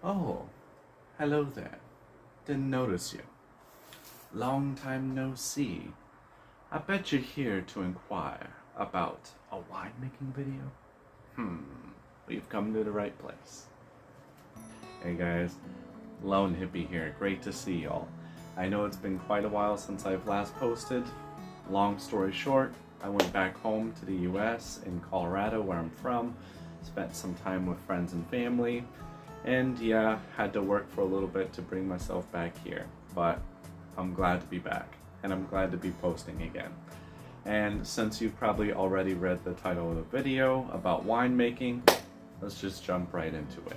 Oh, hello there. Didn't notice you. Long time no see. I bet you're here to inquire about a winemaking video? We've come to the right place. Hey guys, Lone Hippie here. Great to see y'all. I know it's been quite a while since I've last posted. Long story short, I went back home to the US in Colorado, where I'm from, spent some time with friends and family, and yeah, had to work for a little bit to bring myself back here. But I'm glad to be back, and I'm glad to be posting again. And since you've probably already read the title of the video about winemaking, let's just jump right into it.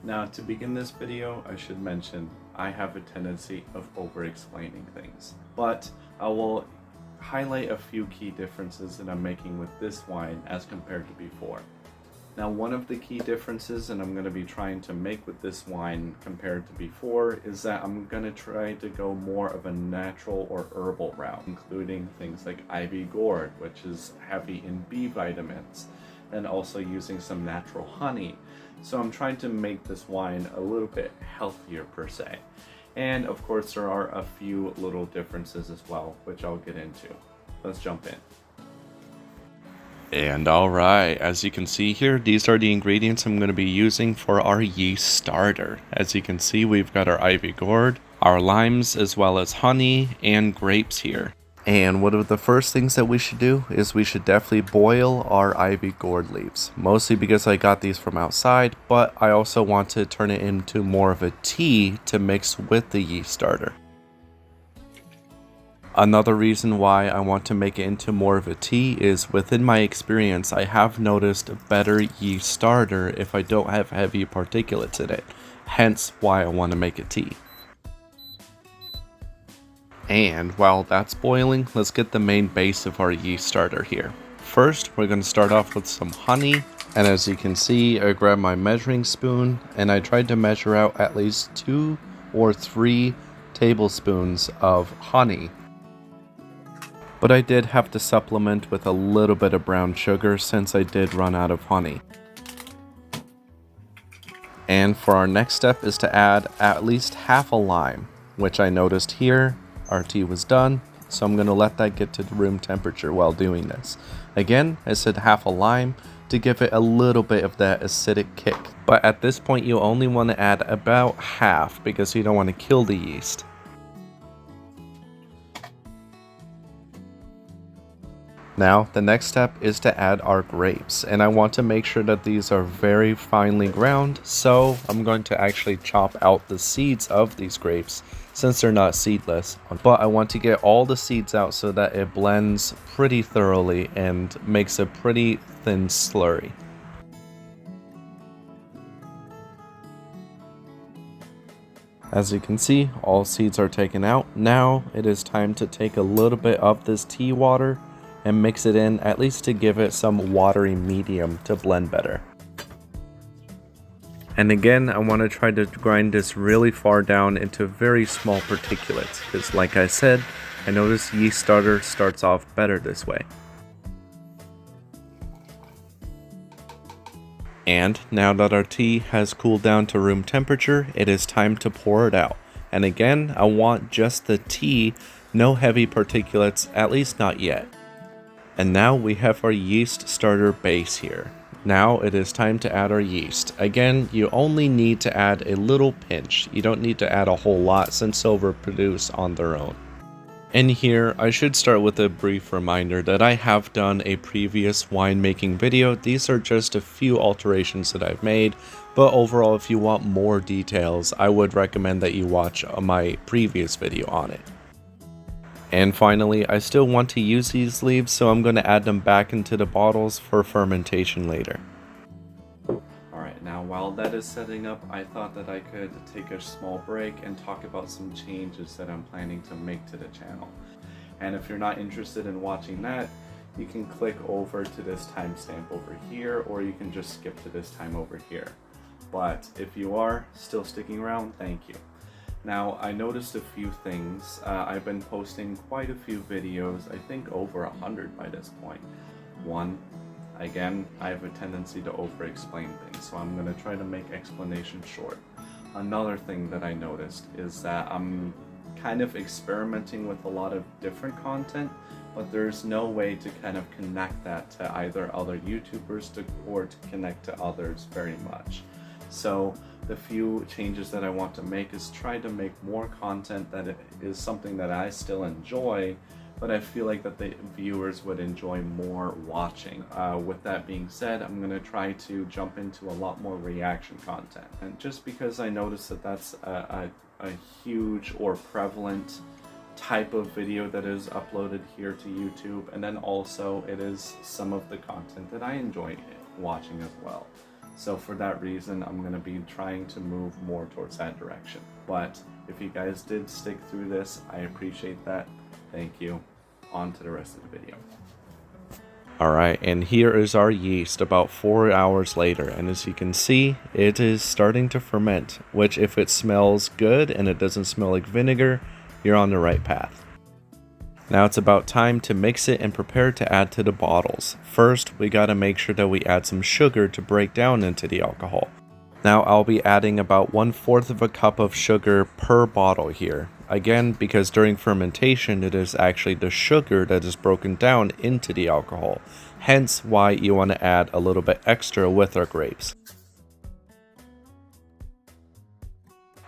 Now, to begin this video, I should mention I have a tendency of over-explaining things, but I will highlight a few key differences that I'm making with this wine as compared to before. Now, one of the key differences that I'm going to be trying to make with this wine compared to before is that I'm going to try to go more of a natural or herbal route, including things like ivy gourd, which is heavy in B vitamins, and also using some natural honey. So I'm trying to make this wine a little bit healthier per se. And of course there are a few little differences as well, which I'll get into. Let's jump in. And alright, as you can see here, these are the ingredients I'm going to be using for our yeast starter. As you can see, we've got our ivy gourd, our limes, as well as honey and grapes here. And one of the first things that we should do is we should definitely boil our ivy gourd leaves. Mostly because I got these from outside, but I also want to turn it into more of a tea to mix with the yeast starter. Another reason why I want to make it into more of a tea is within my experience, I have noticed a better yeast starter if I don't have heavy particulates in it. Hence why I want to make a tea. And while that's boiling, let's get the main base of our yeast starter here. First, we're going to start off with some honey. And as you can see, I grabbed my measuring spoon and I tried to measure out at least 2 or 3 tablespoons of honey. But I did have to supplement with a little bit of brown sugar since I did run out of honey. And for our next step is to add at least half a lime, which I noticed here. Our tea was done, so I'm going to let that get to room temperature while doing this. Again, I said half a lime to give it a little bit of that acidic kick. But at this point, you only want to add about half because you don't want to kill the yeast. Now, the next step is to add our grapes, and I want to make sure that these are very finely ground, so I'm going to actually chop out the seeds of these grapes since they're not seedless, but I want to get all the seeds out so that it blends pretty thoroughly and makes a pretty thin slurry. As you can see, all seeds are taken out. Now it is time to take a little bit of this tea water and mix it in, at least to give it some watery medium to blend better. And again, I want to try to grind this really far down into very small particulates, because like I said, I noticed yeast starter starts off better this way. And now that our tea has cooled down to room temperature, it is time to pour it out. And again, I want just the tea, no heavy particulates, at least not yet. And now we have our yeast starter base here. Now it is time to add our yeast. Again, you only need to add a little pinch. You don't need to add a whole lot since they'll reproduce on their own. And here, I should start with a brief reminder that I have done a previous winemaking video. These are just a few alterations that I've made, but overall, if you want more details, I would recommend that you watch my previous video on it. And finally, I still want to use these leaves, so I'm going to add them back into the bottles for fermentation later. Alright, now while that is setting up, I thought that I could take a small break and talk about some changes that I'm planning to make to the channel. And if you're not interested in watching that, you can click over to this timestamp over here, or you can just skip to this time over here. But if you are still sticking around, thank you. Now, I noticed a few things. I've been posting quite a few videos, I think over 100 by this point. One, Again, I have a tendency to over-explain things, so I'm going to try to make explanations short. Another thing that I noticed is that I'm kind of experimenting with a lot of different content, but there's no way to kind of connect that to either other YouTubers or to connect to others very much. So the few changes that I want to make is try to make more content that is something that I still enjoy, but I feel like that the viewers would enjoy more watching. With that being said, I'm going to try to jump into a lot more reaction content. And just because I noticed that that's a huge or prevalent type of video that is uploaded here to YouTube, and then also it is some of the content that I enjoy watching as well. So for that reason, I'm going to be trying to move more towards that direction. But if you guys did stick through this, I appreciate that. Thank you. On to the rest of the video. Alright, and here is our yeast about 4 hours later, and as you can see, it is starting to ferment, which if it smells good and it doesn't smell like vinegar, you're on the right path. Now it's about time to mix it and prepare to add to the bottles. First, we gotta make sure that we add some sugar to break down into the alcohol. Now I'll be adding about 1/4 of a cup of sugar per bottle here. Again, because during fermentation it is actually the sugar that is broken down into the alcohol. Hence why you want to add a little bit extra with our grapes.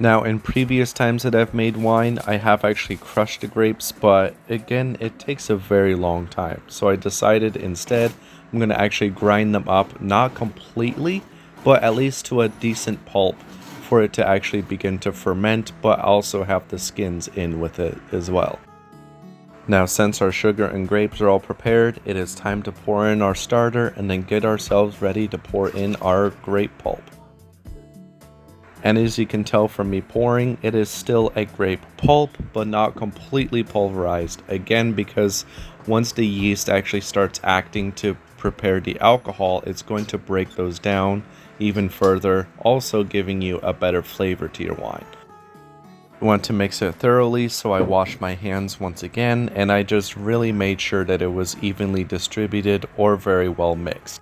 Now in previous times that I've made wine, I have actually crushed the grapes, but again, it takes a very long time. So I decided instead I'm going to actually grind them up, not completely, but at least to a decent pulp for it to actually begin to ferment, but also have the skins in with it as well. Now since our sugar and grapes are all prepared, it is time to pour in our starter and then get ourselves ready to pour in our grape pulp. And as you can tell from me pouring, it is still a grape pulp, but not completely pulverized. Again, because once the yeast actually starts acting to prepare the alcohol, it's going to break those down even further, also giving you a better flavor to your wine. I want to mix it thoroughly, so I washed my hands once again, and I just really made sure that it was evenly distributed or very well mixed.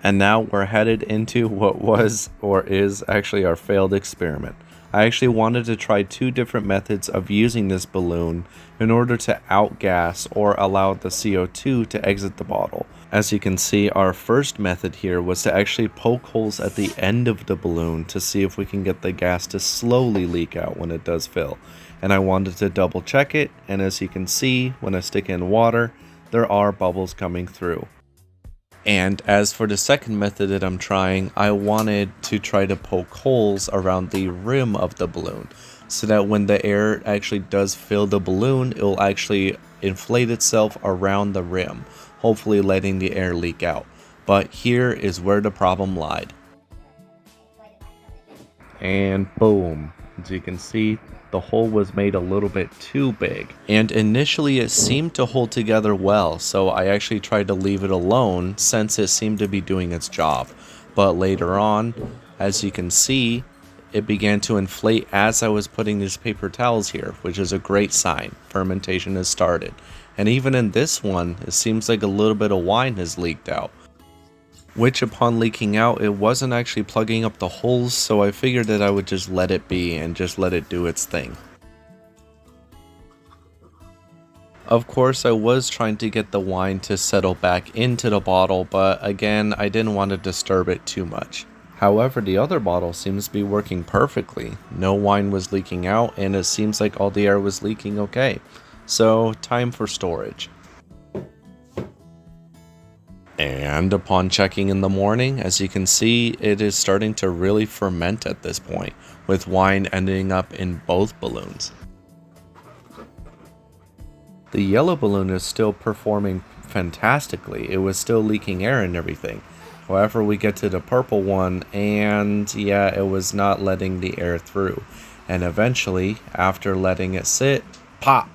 And now we're headed into what was or is actually our failed experiment. I actually wanted to try 2 different methods of using this balloon in order to outgas or allow the CO2 to exit the bottle. As you can see, our first method here was to actually poke holes at the end of the balloon to see if we can get the gas to slowly leak out when it does fill. And I wanted to double check it, and as you can see, when I stick in water, there are bubbles coming through. And as for the second method that I'm trying, I wanted to try to poke holes around the rim of the balloon so that when the air actually does fill the balloon, it will actually inflate itself around the rim, hopefully letting the air leak out. But here is where the problem lied. And boom, as you can see, the hole was made a little bit too big. And initially it seemed to hold together well, so I actually tried to leave it alone since it seemed to be doing its job. But later on, as you can see, it began to inflate as I was putting these paper towels here, which is a great sign. Fermentation has started. And even in this one, it seems like a little bit of wine has leaked out. Which upon leaking out, it wasn't actually plugging up the holes, so I figured that I would just let it be and just let it do its thing. Of course, I was trying to get the wine to settle back into the bottle, but again, I didn't want to disturb it too much. However, the other bottle seems to be working perfectly. No wine was leaking out, and it seems like all the air was leaking okay. So, time for storage. And upon checking in the morning, as you can see, it is starting to really ferment at this point, with wine ending up in both balloons. The yellow balloon is still performing fantastically. It was still leaking air and everything. However, we get to the purple one, and yeah, it was not letting the air through. And eventually, after letting it sit, pop!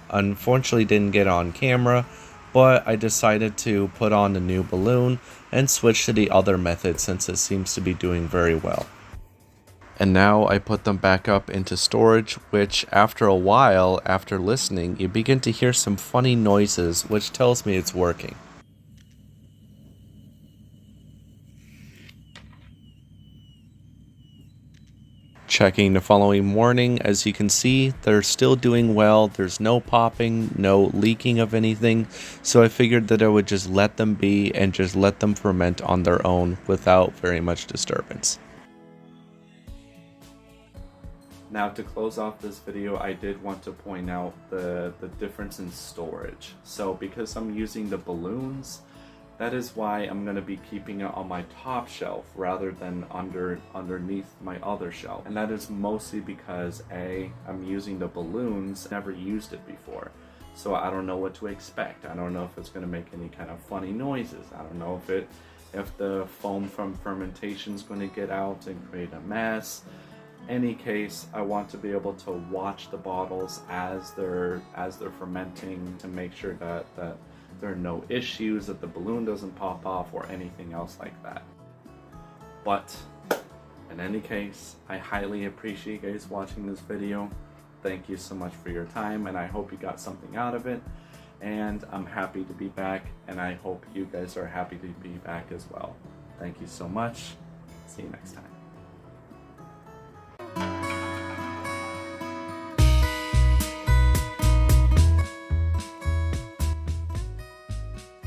Unfortunately, didn't get on camera, but I decided to put on the new balloon and switch to the other method since it seems to be doing very well. And now I put them back up into storage, which after a while, after listening, you begin to hear some funny noises, which tells me it's working. Checking the following morning, as you can see, they're still doing well. There's no popping, no leaking of anything. So I figured that I would just let them be and just let them ferment on their own without very much disturbance. Now, to close off this video, I did want to point out the difference in storage. So because I'm using the balloons, that is why I'm going to be keeping it on my top shelf rather than underneath my other shelf. And that is mostly because A, I'm using the balloons, never used it before. So I don't know what to expect. I don't know if it's going to make any kind of funny noises. I don't know if the foam from fermentation is going to get out and create a mess. Any case, I want to be able to watch the bottles as they're fermenting to make sure that there are no issues, that the balloon doesn't pop off or anything else like that. But in any case, I highly appreciate you guys watching this video. Thank you so much for your time, and I hope you got something out of it. And I'm happy to be back, and I hope you guys are happy to be back as well. Thank you so much. See you next time.